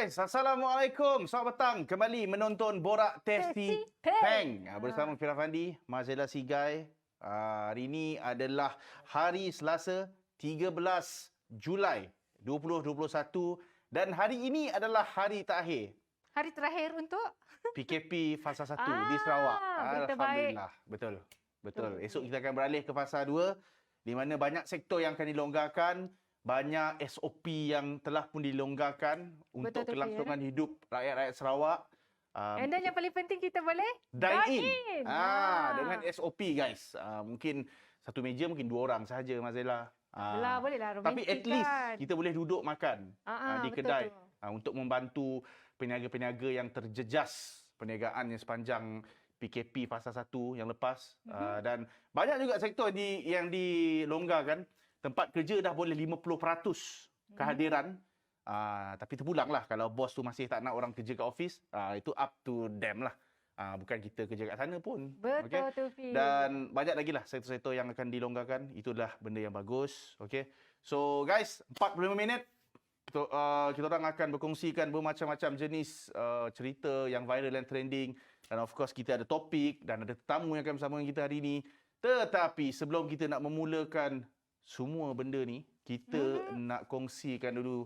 guys, Assalamualaikum. Selamat petang kembali menonton Borak Testi Peng. Bersama Fira Fandi, Mazela Sigai. Hari ini adalah hari Selasa 13 Julai 2021 dan hari ini adalah hari terakhir. Hari terakhir untuk PKP Fasa 1 di Sarawak. Alhamdulillah. Betul. Esok kita akan beralih ke Fasa 2 di mana banyak sektor yang akan dilonggarkan. Banyak SOP yang telah pun dilonggarkan untuk kelangsungan hidup rakyat-rakyat Sarawak. And then yang paling penting kita boleh dine in. Dengan SOP guys. Mungkin satu meja mungkin 2 orang sahaja Mazela. Boleh lah romantik. Tapi at least kita boleh duduk makan di kedai untuk membantu peniaga-peniaga yang terjejas perniagaannya sepanjang PKP Fasa 1 yang lepas. Dan banyak juga sektor yang dilonggarkan. Tempat kerja dah boleh 50% kehadiran. Tapi terpulanglah kalau bos tu masih tak nak orang kerja kat office, itu up to them lah. Bukan kita kerja kat sana pun. Betul tu, Fi. Dan banyak lagi lah sektor-sektor yang akan dilonggarkan. Itulah benda yang bagus. Okay. So guys, 45 minit. Kita orang akan berkongsikan bermacam-macam jenis cerita yang viral dan trending. Dan of course kita ada topik dan ada tetamu yang akan bersama dengan kita hari ini. Tetapi sebelum kita nak memulakan semua benda ni, kita nak kongsikan dulu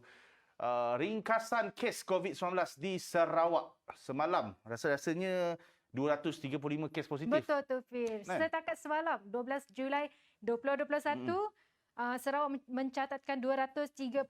ringkasan kes COVID-19 di Sarawak. Semalam, rasanya 235 kes positif. Betul tu, Fir. Setakat semalam, 12 Julai 2021, Sarawak mencatatkan 235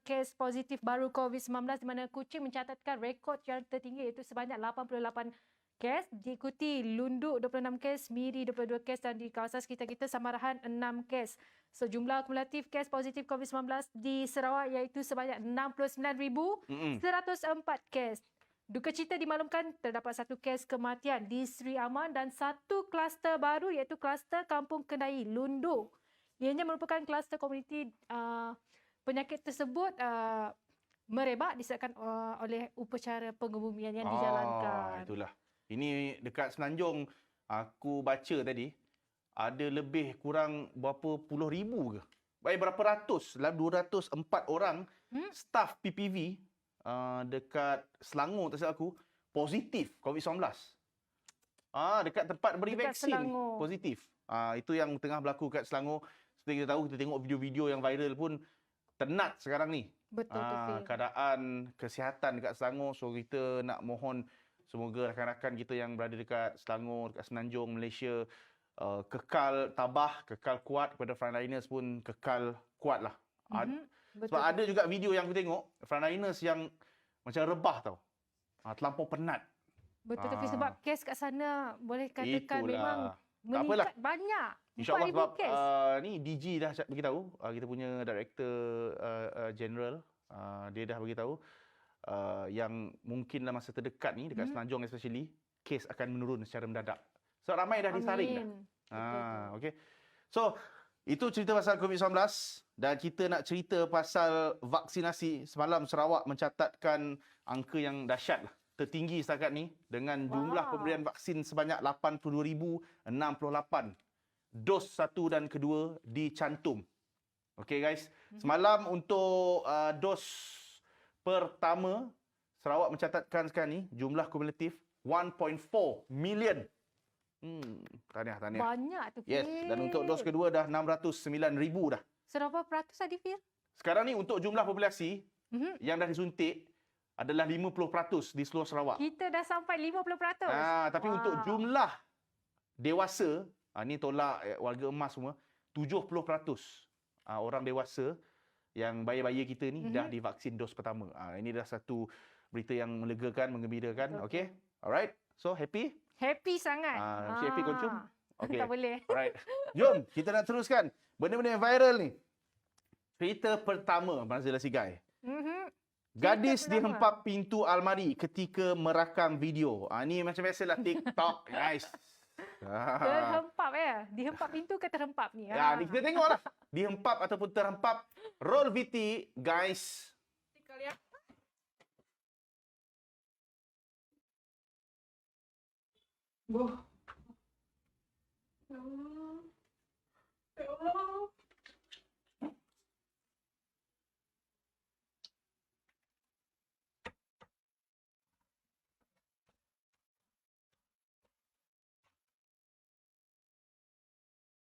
kes positif baru COVID-19 di mana Kuching mencatatkan rekod yang tertinggi iaitu sebanyak 88 kes, diikuti Lunduk 26 kes, Miri 22 kes dan di kawasan sekitar kita Samarahan 6 kes. So jumlah akumulatif kes positif COVID-19 di Sarawak iaitu sebanyak 69,104 kes. Duka cita dimaklumkan terdapat 1 kes kematian di Sri Aman dan 1 kluster baru iaitu kluster Kampung Kendai Lunduk. Ianya merupakan kluster komuniti. Penyakit tersebut merebak disebabkan oleh upacara pengebumian yang dijalankan. Itulah. Ini dekat Semenanjung, aku baca tadi, ada lebih kurang berapa puluh ribu ke? Berapa ratus, dalam 204 orang staf PPV dekat Selangor, tak silap aku, positif COVID-19. Dekat tempat beri vaksin, positif. Itu yang tengah berlaku kat Selangor. Seperti kita tahu, kita tengok video-video yang viral pun tenat sekarang ni. Betul, keadaan kesihatan dekat Selangor. So kita nak mohon semoga rakan-rakan kita yang berada dekat Selangor, dekat Semenanjung, Malaysia, kekal tabah, kekal kuat. Kepada frontliners pun kekal kuat lah. Sebab ada juga video yang aku tengok, frontliners yang macam rebah tau. Terlampau penat. Betul, tapi sebab kes kat sana boleh katakan memang meningkat banyak. InsyaAllah sebab ni DG dah beritahu, kita punya Director General, dia dah beritahu yang mungkin dalam masa terdekat ni dekat Semenanjung especially kes akan menurun secara mendadak. So ramai dah disaring dah. Okay. So itu cerita pasal COVID-19 dan kita nak cerita pasal vaksinasi. Semalam Sarawak mencatatkan angka yang dahsyat lah, tertinggi setakat ni dengan jumlah pemberian vaksin sebanyak 82,068. Dos 1 dan kedua dicantum. Okay guys. Semalam untuk dos pertama, Sarawak mencatatkan sekarang ni jumlah kumulatif 1.4 million. Tahniah. Banyak tu, Fir. Yes, dan untuk dos kedua dah 609,000 dah. Berapa peratus tadi, Fir? Sekarang ni untuk jumlah populasi yang dah disuntik adalah 50% di seluruh Sarawak. Kita dah sampai 50%. Tapi untuk jumlah dewasa, ni tolak warga emas semua, 70% orang dewasa yang bayi-bayi kita ni dah divaksin dos pertama. Ini dah satu berita yang melegakan, menggembirakan. Okey. Alright. So happy? Happy sangat. Happy Koncum? Okey. Tak boleh. Alright. Jom kita nak teruskan benda-benda yang viral ni. Cerita pertama, Mazela Sigai. Gadis dihempap pintu almari ketika merakam video. Ni macam biasalah TikTok, guys. Terhempap ya? Dihempap pintu ke terhempap ni? Ni kita tengoklah. Dihempap ataupun terhempap. Roll VT, guys. Ya Allah.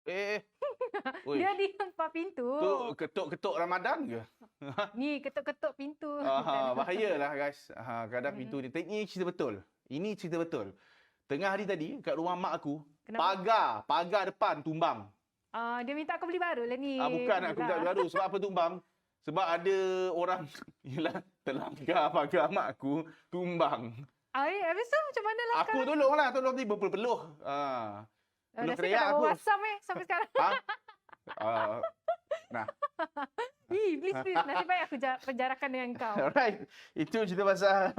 Oi, Dia di empat pintu. tu ketuk-ketuk Ramadan ke? Ni ketuk-ketuk pintu. Bahayalah guys. Kadang Mm-mm. pintu ni. Ini cerita betul. Ini cerita betul. Tengah hari tadi kat rumah mak aku, Kenapa? pagar depan tumbang. Dia minta aku beli baru lah ni. Bukan aku minta baru. Sebab apa tumbang? Sebab ada orang yelah terlanggar pagar mak aku tumbang. Habis tu macam mana lah Aku tolonglah, tolong ni berpeluh. Peluh Nasib teriak tak aku. bawa WhatsApp sampai sekarang. Nah, Please. Nasib baik aku penjarakan dengan kau. alright. Itu cerita pasal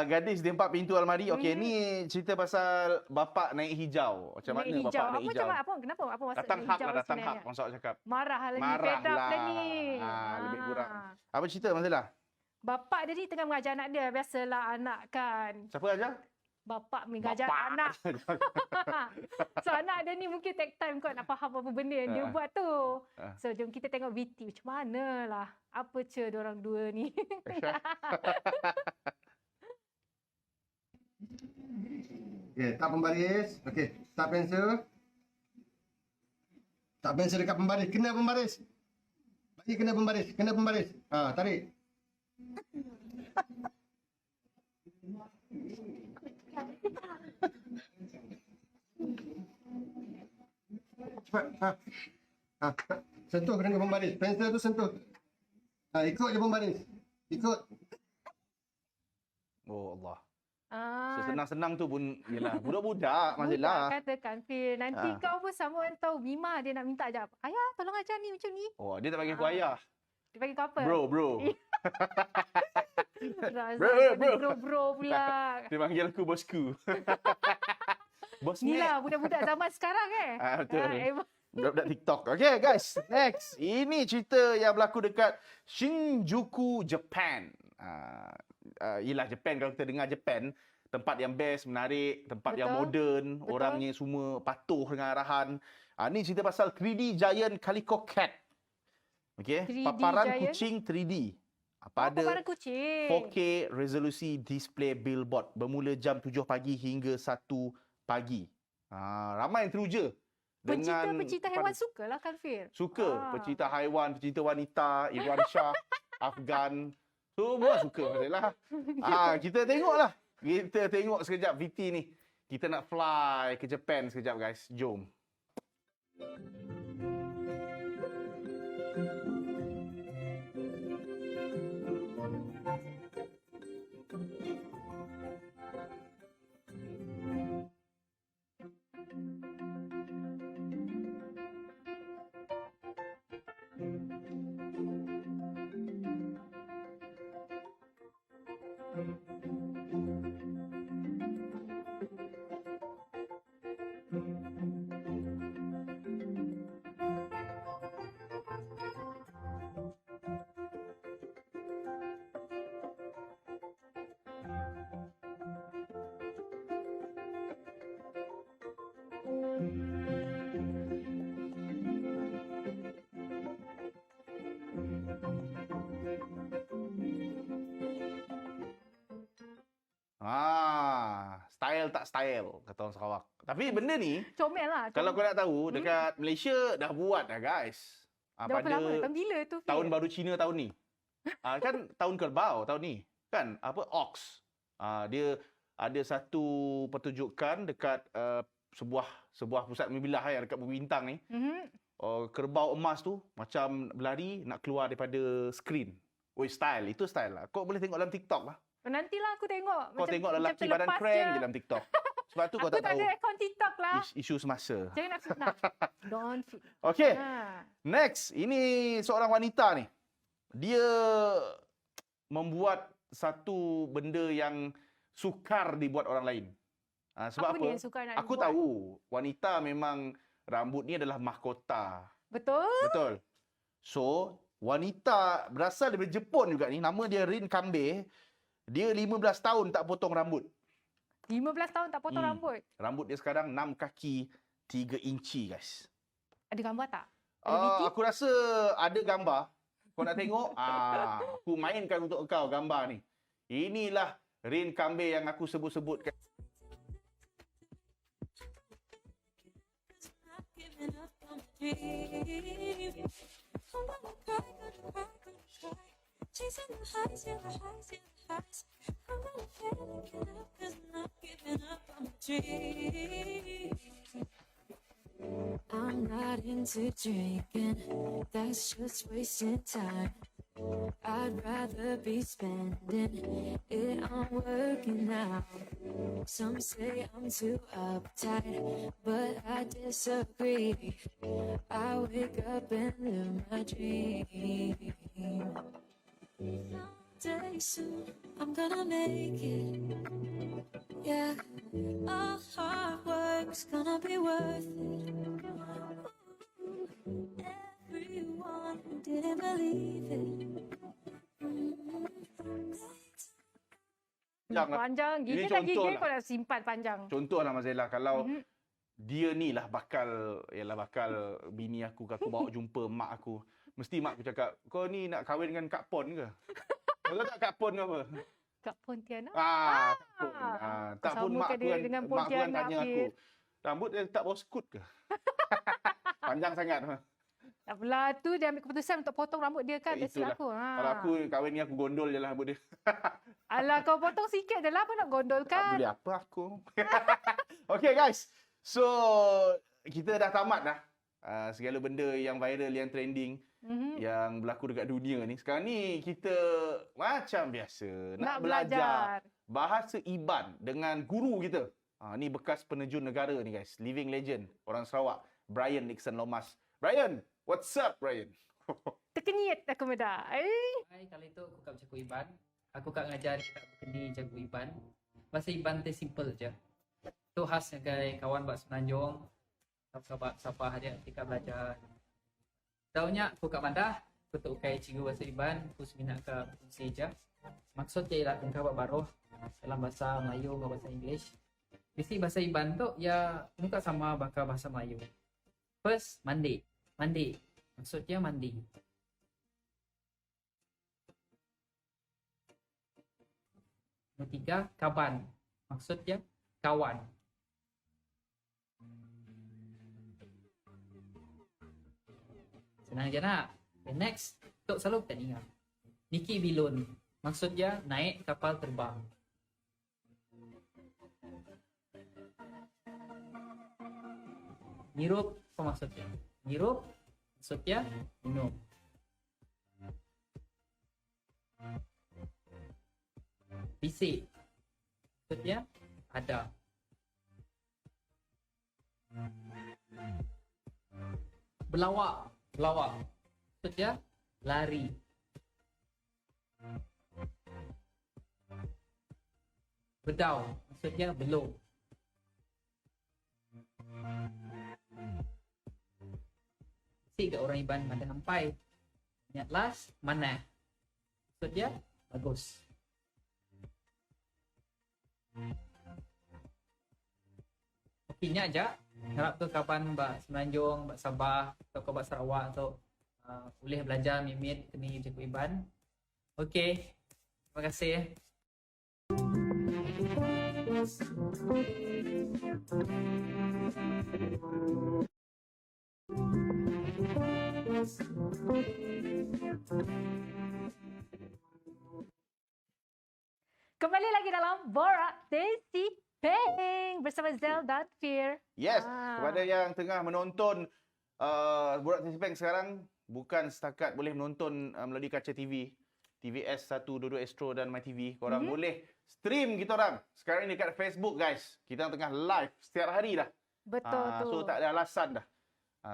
gadis di 4 pintu almari. Okey, ni cerita pasal bapak naik hijau. Macam mana Naik bapak naik Apa hijau? macam kenapa? Apa maksud Datang naik hak hijau lah, datang hak. sebenarnya? Orang Sarawak cakap. Marah lah ni. Marah Fed up lah. dah ni. Lebih kurang. Apa cerita masalah? Bapak dia ni tengah mengajar anak dia. Biasalah anak kan. Siapa ajar? Bapak mengajar anak. So anak dia ni mungkin take time kot nak faham apa benda yang dia buat tu. So jom kita tengok VT macam mana lah. Apa ce diorang dua ni. Okey, tak pembaris. Okey, tak pensel. Tak pensel dekat pembaris. Kena pembaris. Bagi kena pembaris. Kena pembaris. Tarik. Cepat. Sentuh dengan pembaris. Pensel tu sentuh. Ikut je pembaris. Ikut. Oh Allah. Ah, Senang-senang tu pun yelah budak-budak budak masalah. katakan Fir. Nanti kau pun sama orang tahu Mima dia nak minta ajak. Ayah tolong ajar ni macam ni. Oh, dia tak panggil aku ayah. Dia panggil kau apa? Bro. Bro pula. Dia panggil aku bosku. Bos Ni Mac. lah budak-budak zaman sekarang Betul. Emang. Budak-budak TikTok. Okay guys, next. Ini cerita yang berlaku dekat Shinjuku, Japan. Yelah Japan, kalau kita dengar Japan, tempat yang best, menarik, tempat yang moden, orangnya semua patuh dengan arahan. Ni cerita pasal 3D Giant Calico Cat. Okay, 3D paparan Giant? kucing 3D. Paparan kucing. 4K resolusi display billboard bermula jam 7 pagi hingga 1 pagi. Ramai yang teruja. Pecinta haiwan sukalah kan Fir? Suka. Pecinta haiwan, pecinta wanita, Irwan Shah, Afgan. Semua suka masalah. Kita tengoklah. Kita tengok sekejap VT ni. Kita nak fly ke Japan sekejap guys. Jom. Style tak style, kata orang Sarawak. Tapi benda ni, Comel lah. kalau kau nak tahu, dekat Malaysia dah buat dah guys. Dah berapa lama? Tahun bila tu Fir? Tahun baru Cina tahun ni. Kan tahun kerbau tahun ni. Kan Ox. Dia ada satu pertunjukan dekat sebuah pusat mobilah yang dekat Bumi Bintang ni. Kerbau emas tu macam berlari nak keluar daripada skrin. Style. Itu style lah. Kau boleh tengok dalam TikTok lah. Nantilah aku tengok. Kau tengok lelaki badan crank je dalam TikTok. Sebab tu kau tak tahu. Aku tak ada akaun TikTok lah. Isu semasa. Jangan nak fitnah. Don't fitnah. Okay. Next. Ini seorang wanita ni. Dia membuat satu benda yang sukar dibuat orang lain. Sebab Apa apa? ni yang sukar nak Aku dibuat? tahu wanita memang rambut ni adalah mahkota. Betul? Betul. So, wanita berasal daripada Jepun juga ni. Nama dia Rin Kambe. Dia 15 tahun tak potong rambut. 15 tahun tak potong rambut. Rambut dia sekarang 6 kaki 3 inci guys. Ada gambar tak? Ada VT? Aku rasa ada gambar. Kau nak tengok? Aku mainkan untuk kau gambar ni. Inilah Rin Kambe yang aku sebut-sebutkan. Giving up on dream. I'm gonna cry, gonna cry, gonna cry. Chasing the highs, yeah, the highs, yeah, the highs. I'm gonna panic it up, 'cause I'm not giving up on my dream. I'm not into drinking, that's just wasting time. I'd rather be spending it on working out. Some say I'm too uptight, but I disagree. I wake up and live my dream. Someday soon, I'm gonna make it. Yeah, all hard work's gonna be worth it. Everyone who didn't believe it. Panjang lah. Panjang. Ini Gigi tak contoh gigi lah. kau nak simpan panjang. Contoh lah Mazela, kalau dia ni lah bakal bini aku bawa jumpa mak aku. Mesti mak aku cakap, kau ni nak kahwin dengan Kak Pon ke? Kau tahu tak Kak Pon ke apa? Kak Pontianak. Kak Pon. Tak pun Samakan mak aku dia kan, dengan mak aku kan Pontianak, tanya aku, Fir. rambut dia tak bawa skut ke? Panjang sangat. Tak apalah, tu dia ambil keputusan untuk potong rambut dia kan. Biasa Itulah. aku. Kalau aku kahwin ni aku gondol je lah rambut dia. Alah, kau potong sikit je lah. Apa nak gondol Tak kan? boleh apa aku. Okay guys. So, kita dah tamat dah. Segala benda yang viral, yang trending, yang berlaku dekat dunia ni. Sekarang ni kita macam biasa nak belajar bahasa Iban dengan guru kita. Ni bekas penerjun negara ni guys. Living legend. Orang Sarawak. Brian Nixon Lomas. Brian, what's up Brian? Terkenyit aku muda. Hai, kali tu aku kat cikgu Iban. Aku kat ngajar dekat Bekeni cikgu Iban. Bahasa Iban tu simple je. Tu khas sebagai kawan bak Semenanjung. Sahabat siapa dia ketika belajar. Tahunya aku kat Bandah, aku tak ukai cikgu bahasa Iban, aku seminat ke fungsi je. Maksud dia ialah tengkar baruh dalam bahasa Melayu atau bahasa English. Mesti bahasa Iban tu ya muka sama bakal bahasa Melayu. First, mandi. Mandi. Maksudnya mandi. Yang tiga, kaban. Maksudnya kawan. Senang je nak. The next, Tok selalu tak ingat. Niki bilun. Maksudnya naik kapal terbang. Ngirup apa maksudnya? Ngirup maksudnya minum. Bisik maksudnya ada. Belawak, belawak maksudnya lari. Bedau maksudnya belum. Si ke orang Iban mana sampai. Yang last mana. Maksudnya bagus. Okeynya aja. Harap tu kapan Mbak Semenanjung, Mbak Sabah atau Mbak Sarawak atau boleh belajar mimit kini cikgu Iban. Okey. Terima kasih. Kembali lagi dalam Borak Desi Peng bersama Zel dan Fir. Yes, kepada yang tengah menonton Borak Desi Peng sekarang, bukan setakat boleh menonton melalui kaca TV, TVS 122 Astro dan MyTV. Korang boleh stream kita orang sekarang ni dekat Facebook guys. Kita tengah live setiap hari dah. Betul tu. So tak ada alasan dah.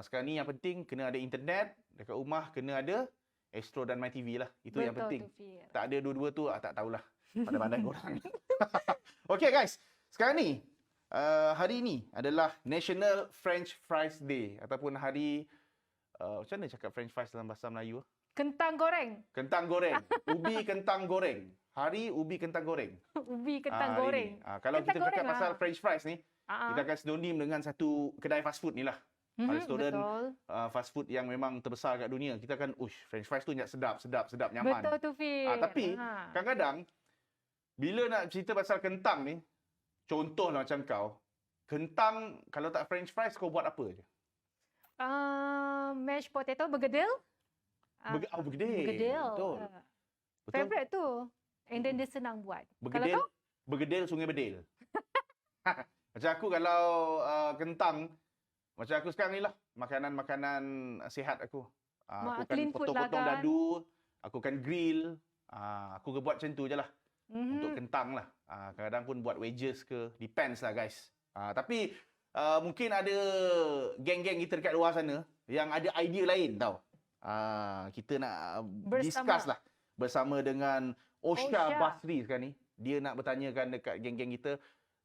Sekarang ni yang penting kena ada internet, dekat rumah kena ada Astro dan MyTV lah. Itu yang penting. Tu, Fir. Tak ada dua-dua tu tak tahulah. Pandai-pandai korang. Okay guys, sekarang ni hari ni adalah National French Fries Day ataupun hari macam mana cakap French fries dalam bahasa Melayu? Kentang goreng. Kentang goreng. Ubi kentang goreng. Hari ubi kentang goreng. Ubi kentang hari goreng. ni. Kalau Kentang kita cakap goreng, pasal French fries ni, Ah, kita akan sinonim dengan satu kedai fast food ni lah. Restoran betul. fast food yang memang terbesar kat dunia. Kita kan, French fries tu sedap, nyaman. Betul tu, Fir. Tapi kadang-kadang bila nak cerita pasal kentang ni, contohlah macam kau, kentang kalau tak French fries kau buat apa je? Mashed potato bergedil. Bergedil. Bergedil. Betul. Betul. Favorite tu. And then dia senang buat. Kalau Bergedil, kau? bergedil Sungai Bedil. Macam aku kalau kentang, macam aku sekarang ni lah, makanan-makanan sihat aku. Aku akan clean food lah potong-potong kan. dadu, aku akan grill. Aku buat macam tu je lah. Untuk kentang lah. Kadang-kadang pun buat wedges ke. Depends lah guys. Tapi mungkin ada geng-geng kita dekat luar sana yang ada idea lain tau. Kita nak discuss lah bersama dengan Osha Basri sekarang ni. Dia nak bertanyakan dekat geng-geng kita,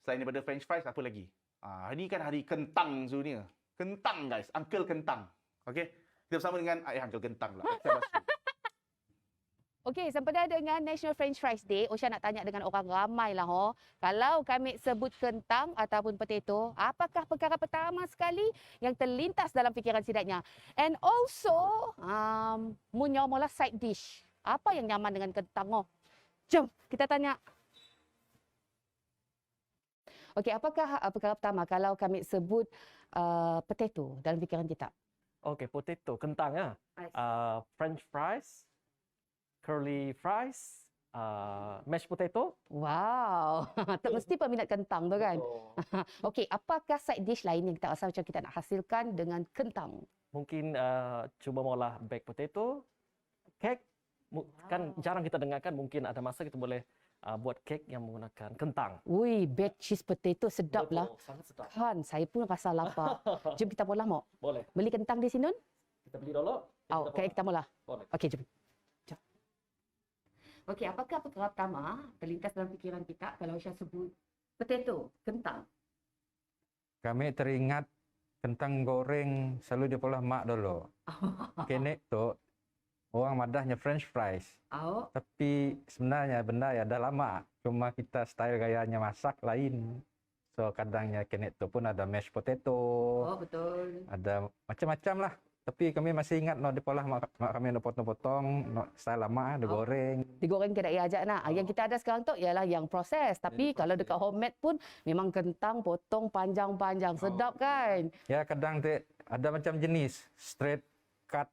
selain daripada french fries, apa lagi? Hari ni kan hari kentang sedunia. Kentang guys, Uncle Kentang. Okey? Kita bersama dengan Uncle Kentang lah. Osha Basri. Okey, sempena dengan National French Fries Day, Osha nak tanya dengan orang ramai lah. Kalau kami sebut kentang ataupun potato, apakah perkara pertama sekali yang terlintas dalam fikiran sidaknya? And also, munyomola side dish. Apa yang nyaman dengan kentang? Jom, kita tanya. Okey, apakah perkara pertama kalau kami sebut potato dalam fikiran kita? Okey, potato, kentang ya. French fries, curly fries, mashed potato. Wow, tak mesti peminat kentang tu kan? Okey, apakah side dish lain yang kita rasa macam kita nak hasilkan dengan kentang? Mungkin cuba mengolah baked potato, kek. Kan jarang kita dengarkan, mungkin ada masa kita boleh buat kek yang menggunakan kentang. Ui, baked cheese potato sedap lah. Betul, sangat sedap. Kan, saya pun rasa lapar. Jom kita mula, Mok. Boleh. Beli kentang di sini? Kita beli dulu. Okey, kita mula. Boleh. Okey, jom. Okey, apakah perkara pertama terlintas dalam fikiran kita kalau saya sebut potato, kentang? Kami teringat kentang goreng selalu diolah mak dulu. Kenek tu orang madahnya french fries. Oh, Tapi sebenarnya benda ya dah lama. Cuma kita style gayanya masak lain. So kadangnya kenek tu pun ada mashed potato. oh betul. Ada macam-macam lah. Tapi kami masih ingat no diolah mak kami nak potong-potong no style lama dia goreng. Digoreng kedai ajak nak. Yang kita ada sekarang tu ialah yang proses. Tapi kalau dekat homemade pun memang kentang potong panjang-panjang. Sedap kan? Ya kadang tu ada macam jenis straight cut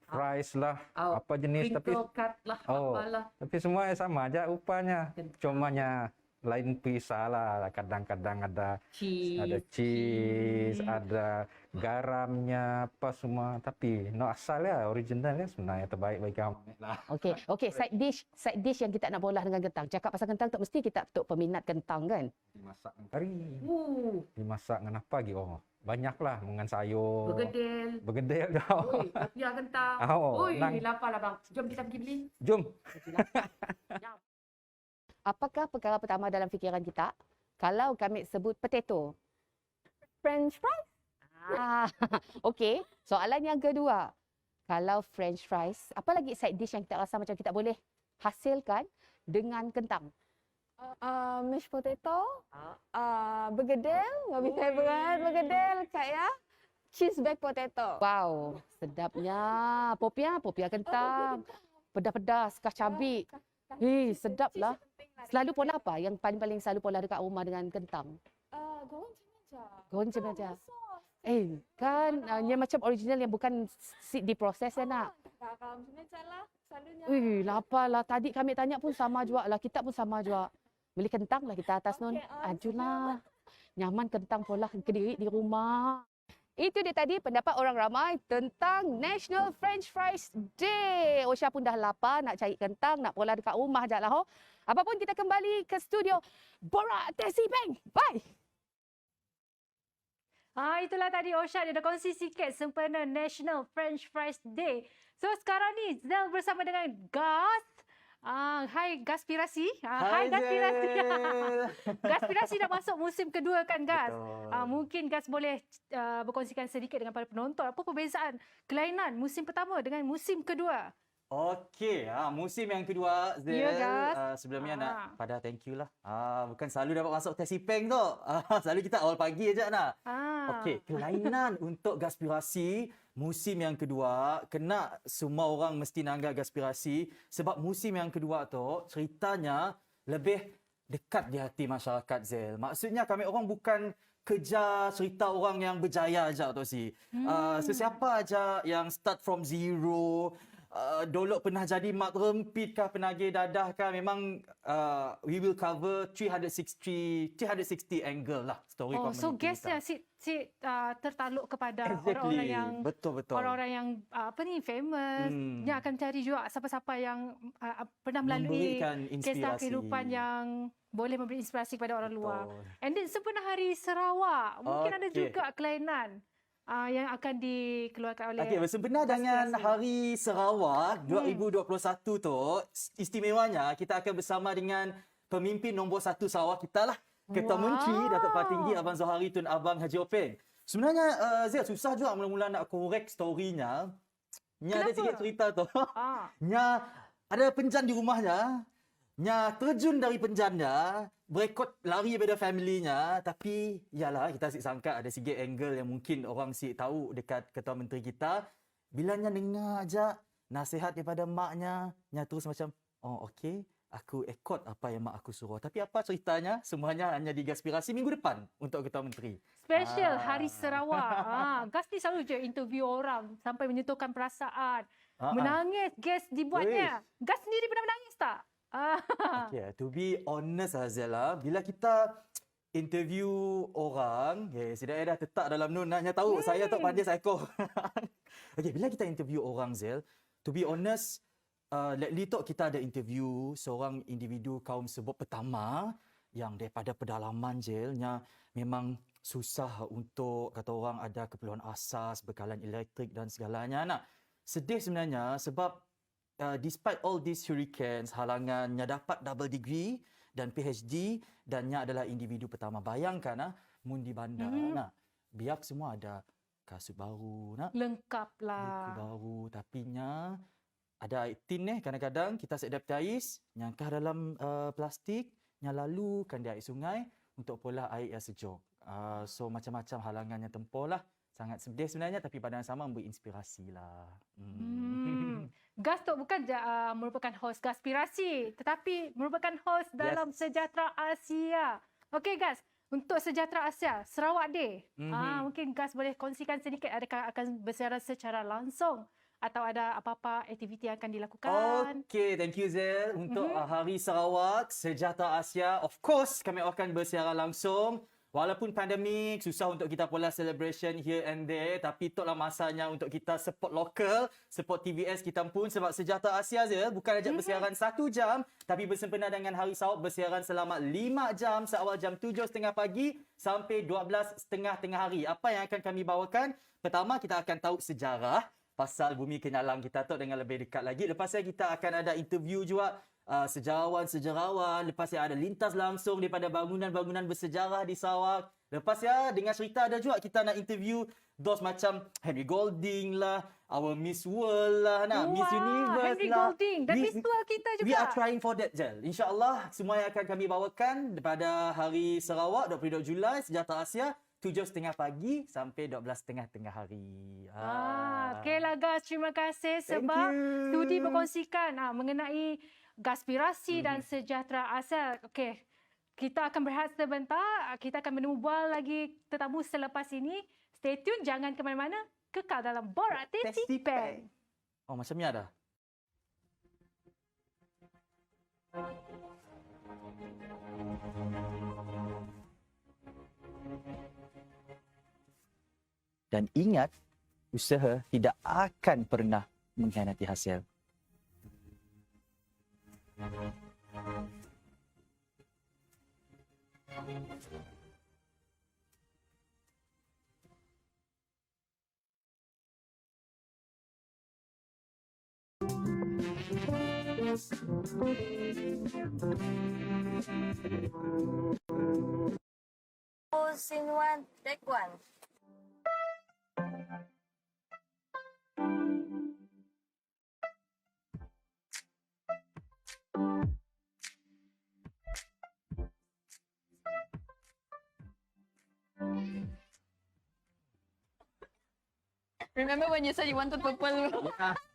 fries lah, apa jenis tapi Crinkle cut lah, apalah. tapi semua sama aja rupanya. Cumanya lain pisah lah. Kadang-kadang ada cheese, ada garamnya, apa semua. Tapi no asalnya originalnya sebenarnya terbaik bagi kami lah. Okey, okey, side dish yang kita nak bolah dengan kentang. Cakap pasal kentang tak mesti kita tok peminat kentang kan? Dimasak dengan kari. Dimasak dengan apa lagi? Oh, banyaklah dengan sayur. Bergedil dah. Oi, ya kentang. Oh, Oi, nang. lapar lah bang. Jom kita pergi beli. Jom. Apakah perkara pertama dalam fikiran kita kalau kami sebut potato? French fries? Okey, soalan yang kedua. Kalau French fries, apa lagi side dish yang kita rasa macam kita boleh hasilkan dengan kentang? Mashed potato? Bergedil? Lebih favorite bergedil Kak ya? Cheese baked potato. Wow, sedapnya. Popia kentang. Pedas-pedas, kah cabai. Sedap lah. Selalu pola apa yang paling selalu pola dekat rumah dengan kentang? Goreng cemeja. Kan yang macam original yang bukan diproses ya nak. Garam cemeja lah selalunya. Lapar lah. Tadi kami tanya pun sama juga lah. Kita pun sama juga. Beli kentang lah kita atas nun. Ajulah. Nyaman kentang pola kediri di rumah. Itu dia tadi pendapat orang ramai tentang National French Fries Day. Osha pun dah lapar nak cari kentang, nak pola dekat rumah je lah. Apapun kita kembali ke studio Borak Tesi Peng. Bye! Itulah tadi Osha dia dah kongsi sikit sempena National French Fries Day. So sekarang ni Zel bersama dengan Gas. Hai Gaspirasi. Hai Gaspirasi. Gaspirasi dah masuk musim kedua kan Gas? Mungkin Gas boleh berkongsikan sedikit dengan para penonton apa perbezaan kelainan musim pertama dengan musim kedua. Okey, musim yang kedua Zel, Ya, Gas. sebelumnya nak pada thank you lah. Bukan selalu dapat masuk Tesi Peng tu. Selalu kita awal pagi aja nak. Okey, kelainan untuk Gaspirasi musim yang kedua, kena semua orang mesti nanggap Gaspirasi sebab musim yang kedua tu ceritanya lebih dekat di hati masyarakat, Zel. Maksudnya kami orang bukan kejar cerita orang yang berjaya aja, Tok Si. Sesiapa aja yang start from zero, dulu pernah jadi mak rempit kah, penagih dadah kah, memang we will cover 360 angle lah story community. So guestnya tertakluk kepada orang-orang yang betul. orang-orang yang famous. Dia akan cari juga siapa-siapa yang pernah melalui kisah kehidupan yang boleh memberi inspirasi kepada orang luar. And then sempena Hari Sarawak, mungkin ada juga kelainan yang akan dikeluarkan oleh bersempena dengan Hari Sarawak 2021 tu, istimewanya kita akan bersama dengan pemimpin nombor 1 Sarawak kita lah, Ketua Menteri Datuk Patinggi Abang Zohari Tun Abang Haji Openg. Sebenarnya Zia susah juga mula-mula nak korek storynya. Nya ada sikit cerita tu. Nya ada penjan di rumahnya. Nya terjun dari penjannya, berekod lari daripada family-nya, tapi yalah kita asyik sangka ada sikit angle yang mungkin orang asyik tahu dekat Ketua Menteri kita. Bila nya dengar aja nasihat daripada maknya, nya terus macam, oh okey, aku ekod apa yang mak aku suruh. Tapi apa ceritanya? Semuanya hanya digaspirasi minggu depan untuk Ketua Menteri. Special Hari Sarawak. Gas ni selalu je interview orang sampai menyentuhkan perasaan. Menangis, guest dibuatnya. Gas sendiri pernah menangis tak? Okay, to be honest Azela, bila kita interview orang, saya dah tetap dalam nun, nak tahu saya tak pandai psycho. Okay, bila kita interview orang Zel, to be honest, lately tu kita ada interview seorang individu kaum sebut pertama yang daripada pedalaman Zelnya memang susah untuk kata orang ada keperluan asas, bekalan elektrik dan segalanya. Nah, sedih sebenarnya sebab despite all these hurricanes, halangannya dapat double degree dan PhD dan nya adalah individu pertama. Bayangkan mun di bandar, nah, biar semua ada kasut baru, nak lengkap lah. Buku baru, tapi nya ada tin kadang-kadang kita adaptais nyangkah dalam plastik, nya lalu kan di air sungai untuk pula air yang sejuk. So macam-macam halangan yang tempoh lah. Sangat sedih sebenarnya, tapi pada yang sama memberi inspirasi lah. Gas tu bukan merupakan host Gaspirasi, tetapi merupakan host dalam Sejahtera Asia. Okey Gas, untuk Sejahtera Asia, Sarawak Day, mungkin Gas boleh kongsikan sedikit, adakah akan bersiaran secara langsung atau ada apa-apa aktiviti yang akan dilakukan? Okey, thank you Zel. Untuk Hari Sarawak, Sejahtera Asia, of course kami akan bersiaran langsung. Walaupun pandemik, susah untuk kita pula celebration here and there, tapi itulah masanya untuk kita support lokal, support TVS kita pun, sebab Sejahtera Asia je bukan ajak bersiaran 1 jam, tapi bersempena dengan Hari Sarawak bersiaran selama 5 jam, seawal jam 7.30 pagi sampai 12.30 tengah hari. Apa yang akan kami bawakan? Pertama, kita akan tahu sejarah pasal Bumi Kenyalang kita tu dengan lebih dekat lagi. Lepas tu kita akan ada interview juga sejarawan-sejarawan. Lepas ada lintas langsung daripada bangunan-bangunan bersejarah di Sarawak. Lepas dengan cerita ada juga kita nak interview those macam Henry Golding lah, our Miss World lah, Miss Universe Henry lah. Golding dan Miss World kita juga. We are trying for that, Jel. InsyaAllah semua yang akan kami bawakan pada Hari Sarawak 22 Julai Sejahtera Asia 7.30 pagi sampai 12.30 tengah hari. Okeylah guys, terima kasih sebab studi berkongsikan mengenai Gaspirasi dan Sejahtera Asia. Okey, kita akan berehat sebentar. Kita akan menubal lagi tetamu selepas ini. Stay tune, jangan ke mana-mana. Kekal dalam Borak Testi Peng. Oh, macam ni ada. Dan ingat, usaha tidak akan pernah mengkhianati hasil. Scene 1, take 1. Remember when you said you wanted purple?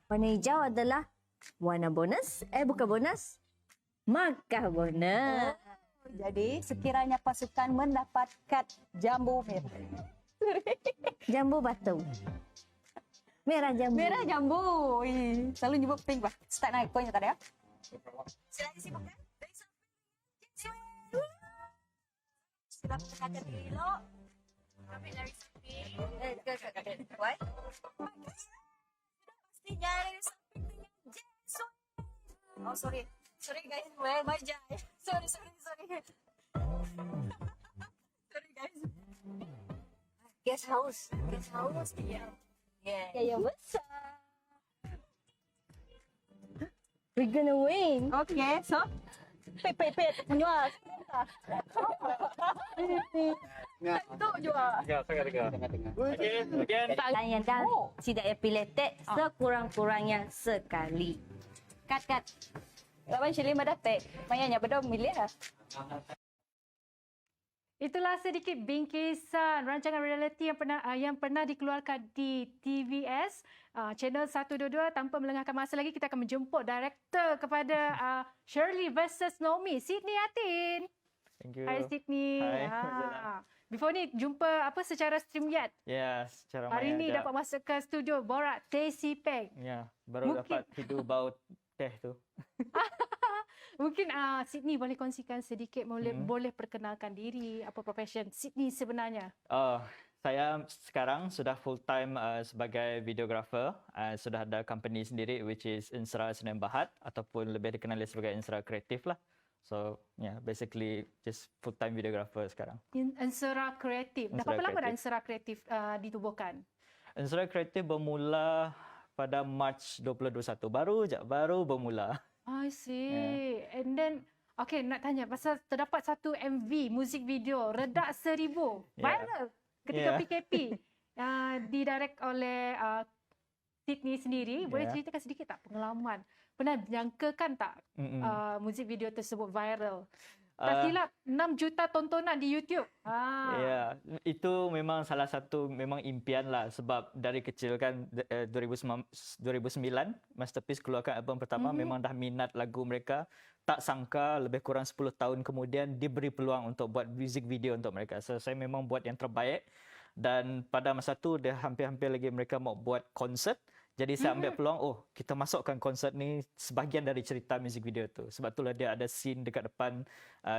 Warna hijau adalah warna bonus. Bukan bonus. Markah bonus. Jadi sekiranya pasukan mendapatkan jambu merah. Jambu batu. Merah jambu. Merah jambu. Ih, selalu nyebut pink bah. Start naik poinnya tadi ya. Silahkan sibukkan. Dari samping. Sudah perhatikan dulu. Ambil dari samping. What? Pasti dari samping dengan Jason. Oh sorry. Sorry guys, well baca. Sorry. Sorry guys. Guest house. Iya. Ya besar. We're gonna win. Okay, so pet jual. Itu jual. Tanyakan tidak epileptik sekurang-kurangnya sekali. Kat. Lawan Shirley Madatek. Mayanya bedom milih lah. Itulah sedikit bingkisan rancangan realiti yang pernah dikeluarkan di TVS channel 122. Tanpa melengahkan masa lagi, kita akan menjemput director kepada Shirley versus Nomi, Sydney Atin. Thank you. Hai Sydney. Hai. Before ni jumpa secara StreamYard. Ya, secara Hari ni dapat masuk ke studio borak Teh Sipeng. Ya, baru dapat hidup bau teh tu. Mungkin Sydney boleh kongsikan sedikit, boleh perkenalkan diri, apa profession Sydney sebenarnya? Saya sekarang sudah full time sebagai videographer. Sudah ada company sendiri which is Insra Sdn Bhd ataupun lebih dikenali sebagai Insra Kreatif lah. So, basically just full time videographer sekarang. Insra Kreatif. Dah berapa lama dah Insra Kreatif ditubuhkan? Insra Kreatif bermula pada March 2021. Baru bermula. I see. And then, okay, nak tanya pasal terdapat satu MV, music video, Redak 1000, viral ketika PKP. Didirect oleh Sydney sendiri. Boleh ceritakan sedikit tak pengalaman? Pernah jangkakan tak music video tersebut viral? Tak silap 6 juta tontonan di YouTube. Ya, itu memang salah satu impian lah sebab dari kecil kan 2009 Masterpiece keluarkan album pertama memang dah minat lagu mereka. Tak sangka lebih kurang 10 tahun kemudian diberi peluang untuk buat music video untuk mereka. So saya memang buat yang terbaik dan pada masa tu dia hampir-hampir lagi mereka mau buat konsert. Jadi saya ambil peluang, kita masukkan konsert ni sebahagian dari cerita music video tu. Sebab itulah dia ada scene dekat depan,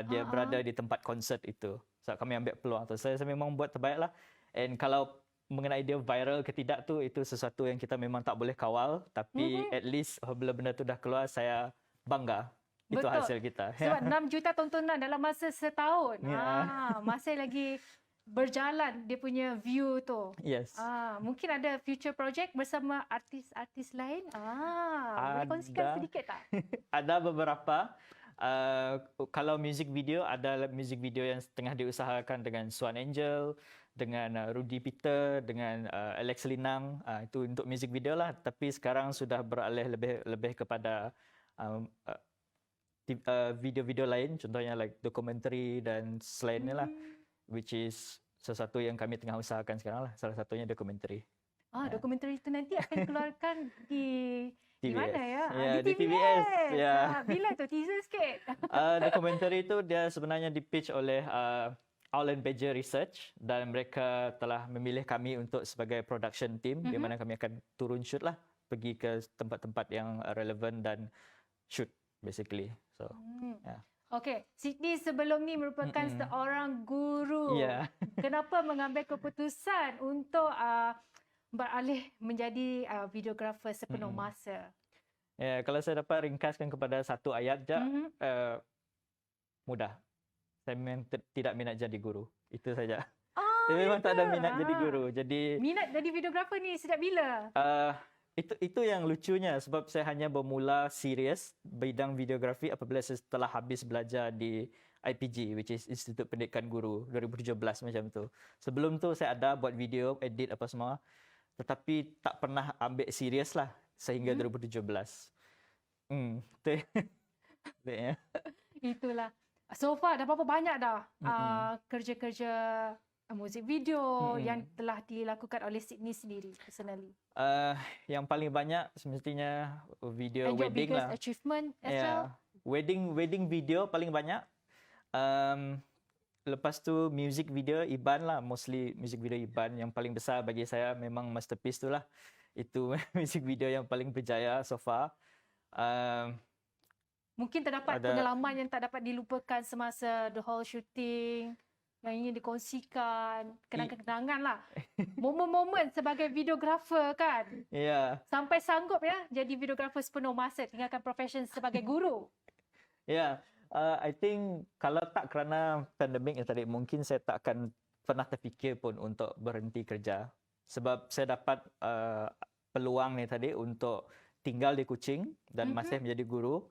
dia berada di tempat konsert itu. So kami ambil peluang tu. Saya memang buat terbaik lah. And kalau mengenai dia viral ke tidak tu, itu sesuatu yang kita memang tak boleh kawal. Tapi at least apabila benda tu dah keluar, saya bangga. Itu Betul. hasil kita. Sebab 6 juta tontonan dalam masa setahun. Masih lagi berjalan dia punya view tu. Yes. Mungkin ada future project bersama artis-artis lain. Boleh kongsikan sedikit tak? Ada beberapa. Kalau music video, ada music video yang tengah diusahakan dengan Swan Angel, dengan Rudy Peter, dengan Alex Linang. Itu untuk music video lah. Tapi sekarang sudah beralih lebih kepada video-video lain. Contohnya like dokumentari dan selainnya lah. Which is sesuatu yang kami tengah usahakan sekarang lah. Salah satunya dokumentari. Dokumentari itu nanti akan keluarkan di TVS. mana ya? Di TVS. Bila tu? Teaser sikit. Dokumentari itu dia sebenarnya dipitch oleh Alan Badger Research dan mereka telah memilih kami untuk sebagai production team di mana kami akan turun shoot lah. Pergi ke tempat-tempat yang relevan dan shoot basically. So, Okey, Sydney sebelum ni merupakan seorang guru. Kenapa mengambil keputusan untuk beralih menjadi videographer sepenuh masa? Kalau saya dapat ringkaskan kepada satu ayat je, mudah. Saya memang tidak minat jadi guru. Itu saja. Saya memang tak ada minat jadi guru. Jadi minat jadi videographer ni sejak bila? Itu yang lucunya sebab saya hanya bermula serius bidang videografi apabila saya setelah habis belajar di IPG which is Institut Pendidikan Guru 2017 macam tu. Sebelum tu saya ada buat video, edit apa semua tetapi tak pernah ambil serius lah sehingga 2017. Itulah. So far dah berapa banyak dah kerja-kerja muzik video yang telah dilakukan oleh Sydney sendiri personally? Yang paling banyak semestinya video and wedding your biggest lah. Achievement as well? Wedding video paling banyak. Lepas tu music video Iban lah, mostly music video Iban. Yang paling besar bagi saya memang Masterpiece tu lah. Itu music video yang paling berjaya so far. Mungkin terdapat pengalaman yang tak dapat dilupakan semasa the whole shooting yang ingin dikongsikan, kenangan-kenangan lah. Momen-momen sebagai videographer kan. Ya. Sampai sanggup ya jadi videographer sepenuh masa, tinggalkan profession sebagai guru. Ya, I think kalau tak kerana pandemik yang tadi, mungkin saya tak akan pernah terfikir pun untuk berhenti kerja. Sebab saya dapat peluang ni tadi untuk tinggal di Kuching dan masih menjadi guru.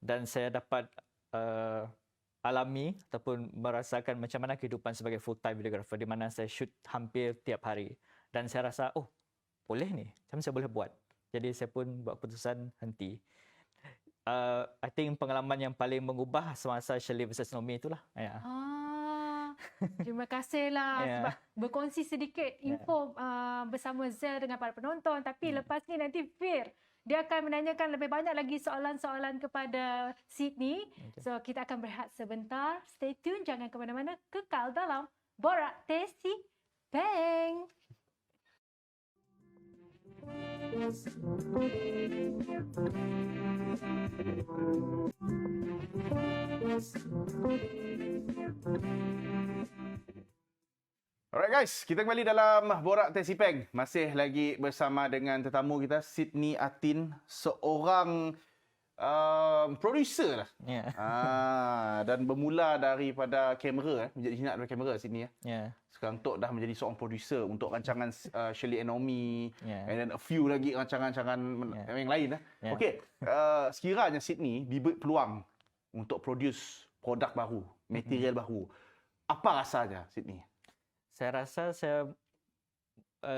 Dan saya dapat alami ataupun merasakan macam mana kehidupan sebagai full-time videographer di mana saya shoot hampir tiap hari. Dan saya rasa, oh boleh ni, macam saya boleh buat. Jadi saya pun buat keputusan henti. I think pengalaman yang paling mengubah semasa Shirley versus Nomi itulah. Ya. Terima kasihlah sebab berkongsi sedikit info bersama Zel dengan para penonton. Tapi lepas ni nanti Fir, dia akan menanyakan lebih banyak lagi soalan-soalan kepada Sydney. So kita akan berehat sebentar. Stay tune, jangan ke mana-mana. Kekal dalam Borak Teh Si Peng. Alright guys, kita kembali dalam Borak Teh Si Peng. Masih lagi bersama dengan tetamu kita, Sydney Atin, seorang producer lah. Dan bermula daripada kamera, menjadi jinak daripada kamera Sydney. Sekarang Tok dah menjadi seorang producer untuk rancangan Shirley and Nomi, and then a few lagi rancangan-rancangan yang lain. Okey, sekiranya Sydney diberi peluang untuk produce produk baru, material baru, apa rasanya Sydney? Saya rasa saya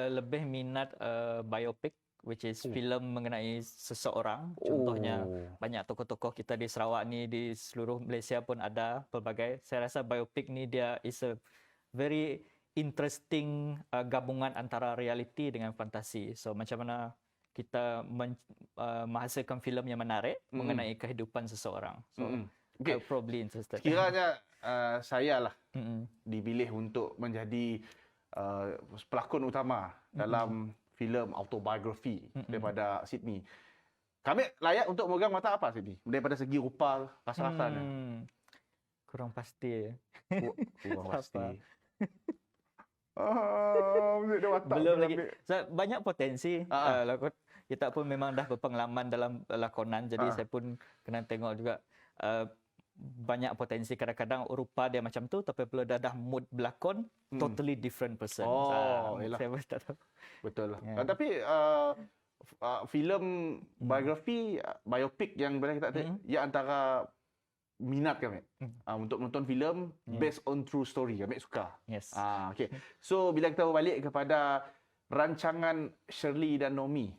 lebih minat biopic, which is filem mengenai seseorang. Contohnya banyak tokoh-tokoh kita di Sarawak ni, di seluruh Malaysia pun ada pelbagai. Saya rasa biopic ni dia is a very interesting gabungan antara realiti dengan fantasi. So macam mana kita menghasilkan filem yang menarik mengenai kehidupan seseorang. So I'm probably interested. Kiranya saya lah dipilih untuk menjadi pelakon utama dalam filem autobiografi daripada Sydney. Kami layak untuk memegang mata apa Sydney? Daripada segi rupa, rasa-rasanya. Kurang pasti. Kurang pasti. Belum lagi. Banyak potensi. Kita pun memang dah berpengalaman dalam lakonan, jadi saya pun kena tengok juga banyak potensi. Kadang-kadang rupa dia macam tu, tapi bila dah mood berlakon, totally different person. Saya pun tak tahu. Betul lah. Tapi filem biografi, biopik yang boleh kita ya antara minat kami untuk menonton filem based on true story. Kami suka. Yes. Okay. So bila kita balik kepada rancangan Shirley dan Nomi.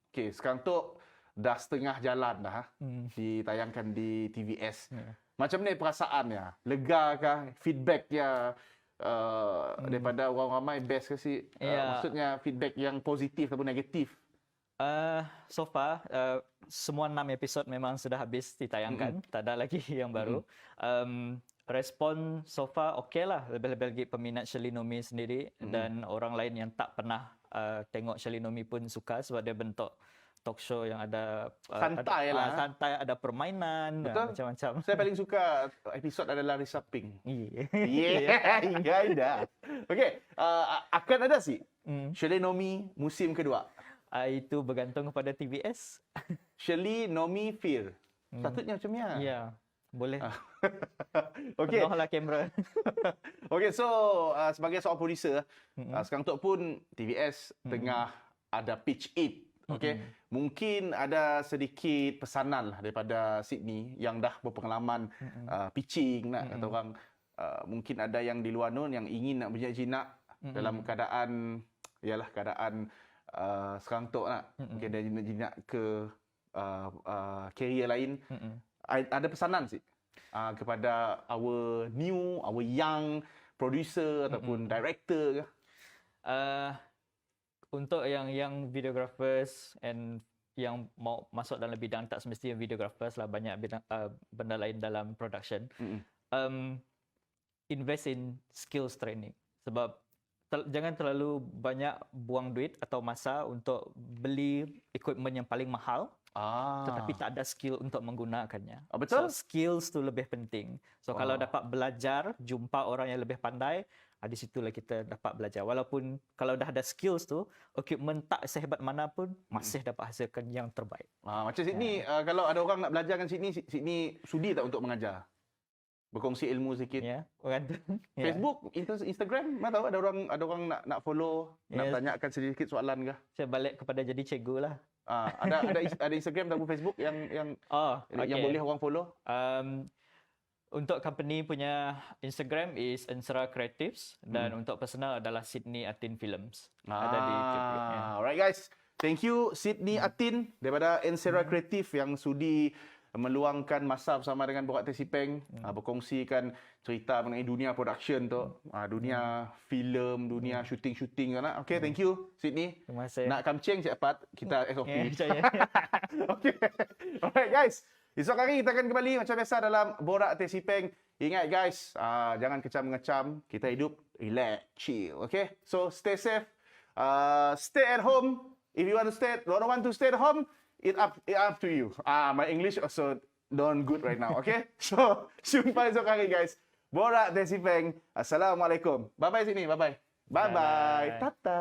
Okay, sekarang tu dah setengah jalan dah ditayangkan di TVS. Macam ni perasaannya? Lega kah? Feedbacknya daripada orang ramai best ke si? Maksudnya feedback yang positif ataupun negatif? So far, semua 6 episod memang sudah habis ditayangkan. Tak ada lagi yang baru. Respon so far okey lah. Lebih-lebih lagi peminat Shirley Nomi sendiri dan orang lain yang tak pernah tengok Shirley Nomi pun suka sebab dia bentuk talk show yang ada santai lah. Santai, ada permainan, macam-macam. Saya paling suka episod adalah Risa Pink. Indah. Okey, akan ada sih Shirley Nomi musim kedua. Itu bergantung kepada TVS. Shirley Nomi Fir. Patutnya macam ni. Ya, boleh. Okey. Penuhlah kamera. Okey, so sebagai seorang producer, sekarang tu pun TVS tengah ada pitch it. Okey, mungkin ada sedikit pesanan lah daripada Sydney yang dah berpengalaman pitching nak kata orang, mungkin ada yang di luar nun yang ingin nak berjinak dalam keadaan sekarang tu nak mungkin ada jinak ke career lain. Ada pesanan sih kepada our young producer ataupun director ke? Untuk yang videographers and yang mau masuk dalam bidang, tak semestinya videographers lah, banyak bidang, benda lain dalam production. invest in skills training. Sebab jangan terlalu banyak buang duit atau masa untuk beli equipment yang paling mahal, tetapi tak ada skill untuk menggunakannya. Betul. So, skills tu lebih penting. So, kalau dapat belajar, jumpa orang yang lebih pandai, di situlah kita dapat belajar. Walaupun kalau dah ada skills tu, equipment tak sehebat mana pun, masih dapat hasilkan yang terbaik. Macam Sydney, kalau ada orang nak belajar kan Sydney sudi tak untuk mengajar? Berkongsi ilmu sikit. Ya, orang tu. Facebook, Instagram, mana tahu ada orang nak follow, nak tanyakan sedikit soalan ke? Saya balik kepada jadi cikgu lah. Ada Instagram ataupun Facebook yang boleh orang follow? Untuk company punya Instagram is Ensera Creatives dan untuk personal adalah Sydney Atin Films. Ada di YouTube. Alright guys, thank you Sydney Atin daripada Ensera Creative yang sudi meluangkan masa bersama dengan Borak Teh Sipeng, berkongsikan cerita mengenai dunia production tu, dunia filem, dunia shooting kan. Okay, thank you Sydney. Terima kasih. Nak kamceng cepat kita SOP. Percaya. Okay. Alright guys, esok hari kita akan kembali macam biasa dalam Borak Teh Sipeng. Ingat guys, jangan kecam-ngecam, kita hidup relax, chill, okay? So stay safe, stay at home. If you want to stay at home, it up to you. My English also don't good right now, okay? So, jumpa esok hari guys. Borak Teh Sipeng. Assalamualaikum. Bye-bye sini, bye-bye. Bye-bye. Tata.